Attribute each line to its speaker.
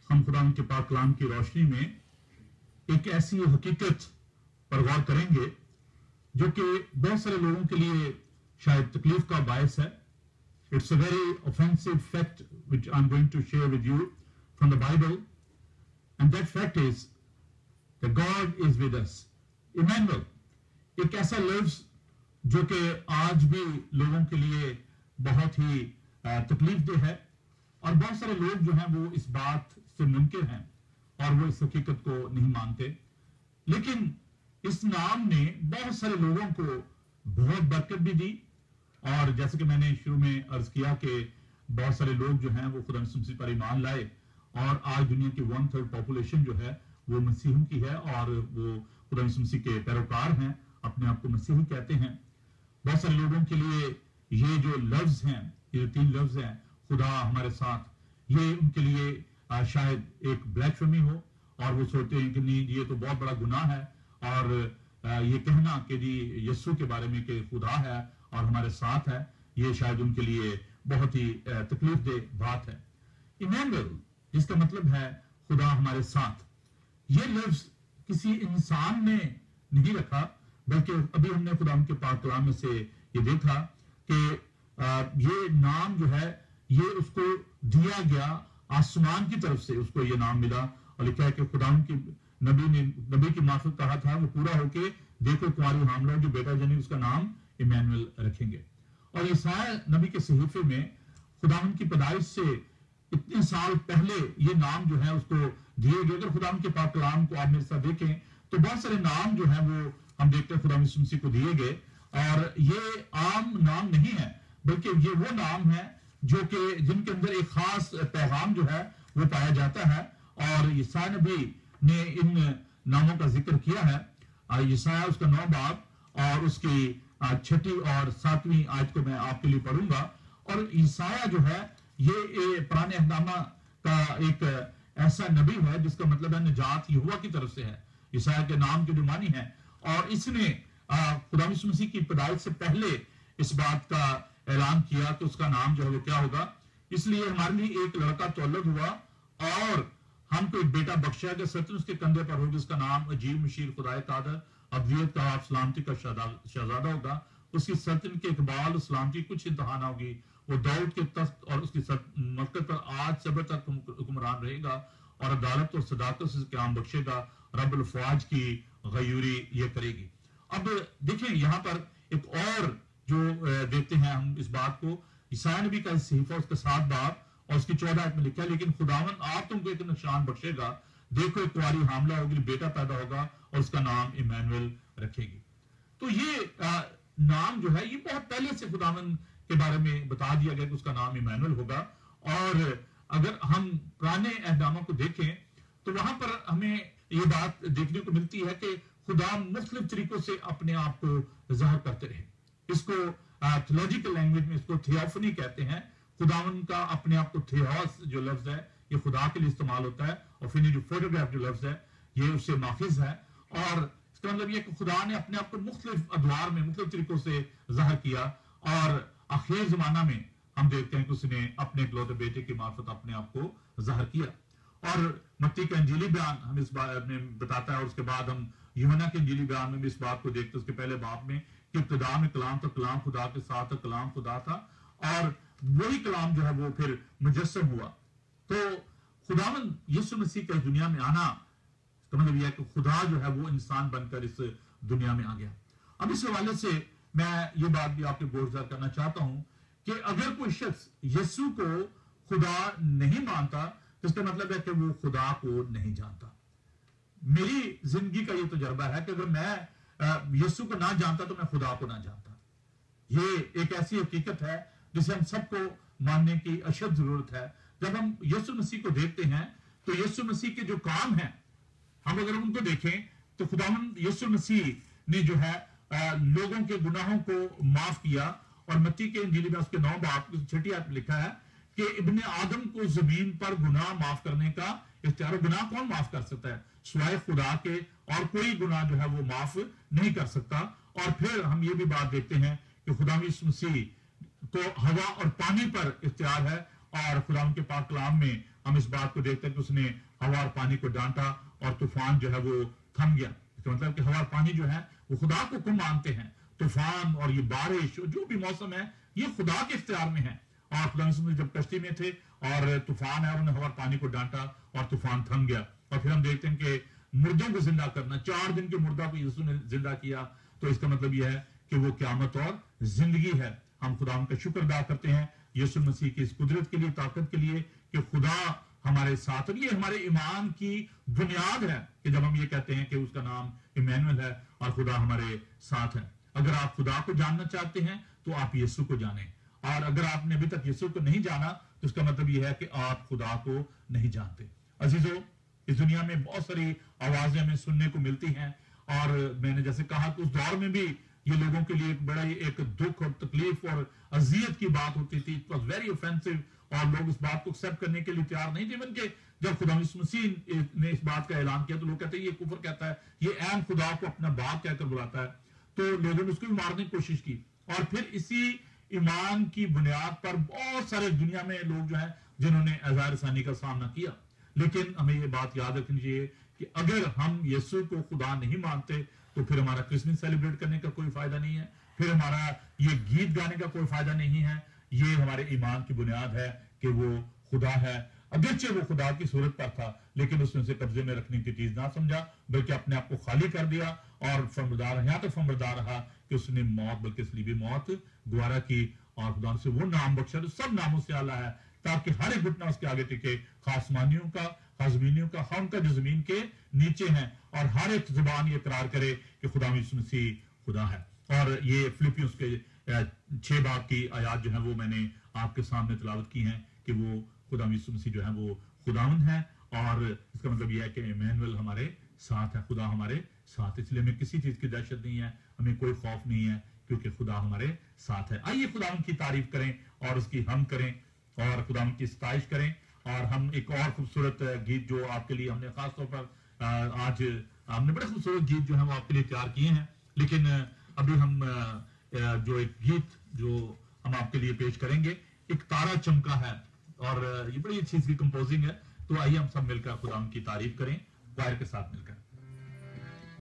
Speaker 1: ہم خدا کے پاک کلام کی روشنی میں ایک ایسی حقیقت پر غور کریں گے جو کہ بہت سارے لوگوں کے لیے شاید تکلیف کا باعث ہے. It's a very offensive fact which I'm going to share with you from the Bible, and that fact is that God is with us. Emmanuel, ایک ایسا لفظ جو کہ آج بھی لوگوں کے لیے بہت ہی تکلیف دہ ہے، اور بہت سارے لوگ جو ہیں وہ اس بات سے منکر ہیں اور وہ اس حقیقت کو نہیں مانتے. لیکن اس نام نے بہت سارے لوگوں کو بہت برکت بھی دی، اور جیسے کہ میں نے شروع میں عرض کیا کہ بہت سارے لوگ جو ہیں وہ خدا یسوع مسیح پر ایمان لائے، اور آج دنیا کی 1/3 پاپولیشن جو ہے وہ مسیحیوں کی ہے، اور وہ خدا یسوع مسیح کے پیروکار ہیں، اپنے آپ کو مسیحی کہتے ہیں. بہت سارے لوگوں کے لیے یہ جو لفظ ہیں، یہ 3 لفظ ہیں، خدا ہمارے ساتھ، یہ ان کے لیے شاید ایک بلیک فیمی ہو، اور وہ سوچتے ہیں کہ نہیں یہ تو بہت بڑا گناہ ہے، اور یہ کہنا کہ جی یسوع کے بارے میں کہ خدا ہے اور ہمارے ساتھ ہے، یہ شاید ان کے لیے بہت ہی تکلیف دہ بات ہے. ایمینویل جس کا مطلب ہے خدا ہمارے ساتھ، یہ لفظ کسی انسان نے نہیں رکھا، بلکہ ابھی ہم نے خدا کے پاک کلام میں سے یہ دیکھا کہ یہ نام جو ہے یہ اس کو دیا گیا آسمان کی طرف سے، اس کو یہ نام ملا، اور لکھا ہے کہ خدا کی نبی کی معرفت کہا تھا وہ پورا ہو کے دیکھو کنواری حاملہ جو بیٹا جنی اس کا نام ایمینویل رکھیں گے. اور یسایا نبی کے صحیفے میں خدا کی پیدائش سے اتنے سال پہلے یہ نام جو ہے اس کو دیے گئے. اگر خدا کے پاک کلام کو آپ میرے ساتھ دیکھیں تو بہت سارے نام جو ہیں وہ ہم دیکھتے ہیں خدا یسوع مسیح کو دیے گئے، اور یہ عام نام نہیں ہے، بلکہ یہ وہ نام ہے جو کہ جن کے اندر ایک خاص پیغام جو ہے وہ پایا جاتا ہے. اور یسایا نبی نے ان ناموں کا ذکر کیا ہے. یسایا اس کا 9 باب اور اس کی 6 اور 7 آیت کو میں آپ کے لیے پڑھوں گا. اور یسایا جو ہے یہ پرانے اہدامہ کا ایک ایسا نبی ہے جس کا مطلب ہے نجات یہوہ کی طرف سے ہے. یسایا کے نام کے جو معنی ہے، اور اس نے خدا یسوع مسیح کی پیدائش سے پہلے اس بات کا اعلان کیا کہ اس کا نام جو ہے وہ کیا ہوگا. اس لیے ہمارے لیے ایک لڑکا تولد ہوا، اور ہم کو ایک بیٹا بخشا کہ سلطنت اس کے کندھے پر ہوگی، اس کا نام عجیب، مشیر، خدائے قادر، ابدیت کا، سلامتی کا شہزادہ ہوگا. اس کی سلطنت کے اقبال اور سلامتی کچھ انتہا نہ ہوگی. وہ داؤد کے تخت اور اس کی ملکت پر آج صبر تک حکمران رہے گا، اور عدالت اور صداقت سے قیام بخشے گا. رب الفواج کی غیوری یہ کرے گی. اب دیکھیں یہاں پر ایک اور جو دیکھتے ہیں ہم اس بات کو، یسایا نبی کا صحیفہ اس کا 7 باب اور اس کی 14 آیت میں لکھا ہے، لیکن خداوند آپ تم کو ایک نشان بخشے گا، دیکھو ایک کنواری حاملہ ہوگی، بیٹا پیدا ہوگا اور اس کا نام ایمینویل رکھے گی. تو یہ نام جو ہے یہ بہت پہلے سے خداوند کے بارے میں بتا دیا گیا کہ اس کا نام ایمینویل ہوگا. اور اگر ہم پرانے اہداموں کو دیکھیں تو وہاں پر ہمیں یہ بات دیکھنے کو ملتی ہے کہ خدا مختلف طریقوں سے اپنے آپ کو ظاہر کرتے رہے. اس کو تھیولوجیکل لینگویج میں اس کو تھیوفنی کہتے ہیں. خداوند کا اپنے آپ کو تھیوس جو لفظ ہے یہ خدا کے لیے استعمال ہوتا ہے، اور پھر جو فوٹوگراف جو لفظ ہے یہ اس سے ماخذ ہے. اور اس کا مطلب یہ کہ خدا نے اپنے آپ کو مختلف ادوار میں مختلف طریقوں سے ظاہر کیا، اور آخر زمانہ میں ہم دیکھتے ہیں کہ اس نے اپنے اکلوتے بیٹے کی معرفت اپنے آپ کو ظاہر کیا. اور متی کا انجیلی بیان ہم اس بات میں بتاتا ہے، اور اس کے بعد ہم یوحنا کے انجیلی بیان میں بھی اس بات کو دیکھتے ہیں، اس کے پہلے باب میں کہ ابتدا میں کلام تھا، کلام خدا کے ساتھ تھا، کلام خدا تھا، اور وہی کلام جو ہے وہ پھر مجسم ہوا. تو خداوند یسوع مسیح کا دنیا میں آنا اس کا مطلب یہ ہے کہ خدا جو ہے وہ انسان بن کر اس دنیا میں آ گیا. اب اس حوالے سے میں یہ بات بھی آپ کے گوشزار کرنا چاہتا ہوں کہ اگر کوئی شخص یسوع کو خدا نہیں مانتا تو اس کا مطلب ہے کہ وہ خدا کو نہیں جانتا. میری زندگی کا یہ تجربہ ہے کہ اگر میں یسوع کو نہ جانتا تو میں خدا کو نہ جانتا. یہ ایک ایسی حقیقت ہے جسے ہم سب کو ماننے کی اشد ضرورت ہے. جب ہم یسوع مسیح کو دیکھتے ہیں تو یسوع مسیح کے جو کام ہیں ہم اگر ان کو دیکھیں تو خداوند یسوع مسیح نے جو ہے لوگوں کے گناہوں کو معاف کیا. اور متی کے انجیل میں اس کے 9 باب 6 آیت میں لکھا ہے کہ ابن آدم کو زمین پر گناہ معاف کرنے کا اختیار. گناہ کون معاف کر سکتا ہے سوائے خدا کے، اور کوئی گناہ جو ہے وہ معاف نہیں کر سکتا. اور پھر ہم یہ بھی بات دیکھتے ہیں کہ خدا یسوع مسیح کو ہوا اور پانی پر اختیار ہے، اور خدا کے پاک کلام میں ہم اس بات کو دیکھتے ہیں کہ اس نے ہوا اور پانی کو ڈانٹا اور طوفان جو ہے وہ تھم گیا. اس کا مطلب کہ ہوا اور پانی جو ہے وہ خدا کو کم مانتے ہیں. طوفان اور یہ بارش جو بھی موسم ہے یہ خدا کے اختیار میں ہے. اور خدا نے جب کشتی میں تھے اور طوفان ہے، انہوں نے ہوا اور پانی کو ڈانٹا اور طوفان تھم گیا. اور پھر ہم دیکھتے ہیں کہ مردوں کو زندہ کرنا، 4 دن کے مردہ کو یسوع نے زندہ کیا. تو اس کا مطلب یہ ہے کہ وہ قیامت اور زندگی ہے. ہم خدا ان کا شکر ادا کرتے ہیں یسوع مسیح کی اس قدرت کے لیے، طاقت کے لیے کہ خدا ہمارے ساتھ. اور یہ ہمارے ایمان کی بنیاد ہے کہ جب ہم یہ کہتے ہیں کہ اس کا نام ایمینوئل ہے اور خدا ہمارے ساتھ ہے. اگر آپ خدا کو جاننا چاہتے ہیں تو آپ یسوع کو جانیں، اور اگر آپ نے ابھی تک یسوع کو نہیں جانا تو اس کا مطلب یہ ہے کہ آپ خدا کو نہیں جانتے. عزیزو، اس دنیا میں بہت ساری آوازیں ہمیں سننے کو ملتی ہیں، اور میں نے جیسے کہا کہ اس دور میں بھی یہ لوگوں کے لیے ایک بڑا ایک دکھ اور تکلیف اور اذیت کی بات ہوتی تھی. اٹ واز ویری اوفینسو، اور لوگ اس بات کو ایکسپٹ کرنے کے لیے تیار نہیں تھے. ایون کہ جب خدا یسوع مسیح نے اس بات کا اعلان کیا تو لوگ کہتے ہیں یہ کفر کہتا ہے، یہ عین خدا کو اپنا باپ کہہ کر بلاتا ہے. تو لوگوں نے اس کو بھی مارنے کی کوشش کی. اور پھر اسی ایمان کی بنیاد پر بہت سارے دنیا میں لوگ جو ہیں جنہوں نے اعزاز رسانی کا سامنا کیا. لیکن ہمیں یہ بات یاد رکھنی چاہیے کہ اگر ہم یسوع کو خدا نہیں مانتے تو پھر ہمارا کرسمس سیلیبریٹ کرنے کا کوئی فائدہ نہیں ہے، پھر ہمارا یہ گیت گانے کا کوئی فائدہ نہیں ہے. یہ ہمارے ایمان کی بنیاد ہے کہ وہ خدا ہے. اگرچہ وہ خدا کی صورت پر تھا لیکن اس نے اسے قبضے میں رکھنے کی چیز نہ سمجھا، بلکہ اپنے آپ کو خالی کر دیا اور فرمبردار یہاں تک فرمبردار رہا کہ اس نے موت بلکہ صلیبی موت گوارا کی. اور خدا سے وہ نام بخشا جو سب ناموں سے اعلیٰ ہے، تاکہ ہر ایک گھٹنا اس کے آگے ٹکے، خاصمانیوں کا، خازمینیوں کا، ہم کا جو زمین کے نیچے ہیں، اور ہر ایک زبان یہ اقرار کرے کہ خدا یسوع مسیح خدا ہے. اور یہ فلپیوس کے 6 باب کی آیات جو ہیں وہ میں نے آپ کے سامنے تلاوت کی ہیں کہ وہ خدا یسوع مسیح جو ہے وہ خداوند ہے. اور اس کا مطلب یہ ہے کہ ایمینوئل ہمارے ساتھ ہے، خدا ہمارے ساتھ. اس لیے ہمیں کسی چیز کی دہشت نہیں ہے، ہمیں کوئی خوف نہیں ہے، کیونکہ خدا ہمارے ساتھ ہے. آئیے خداوند کی تعریف کریں اور اس کی حمد کریں اور خداوند کی ستائش کریں. اور ہم ایک اور خوبصورت گیت جو آپ کے لیے ہم نے خاص طور پر آج ہم نے بڑے خوبصورت گیت جو ہیں وہ آپ کے لیے تیار کیے ہیں. لیکن ابھی ہم جو ایک گیت جو ہم آپ کے لیے پیش کریں گے، ایک تارا چمکا ہے، اور یہ بڑی اچھی اس کی کمپوزنگ ہے. تو آئیے ہم سب مل کر خداوند کی تعریف کریں کوائر کے ساتھ مل کر.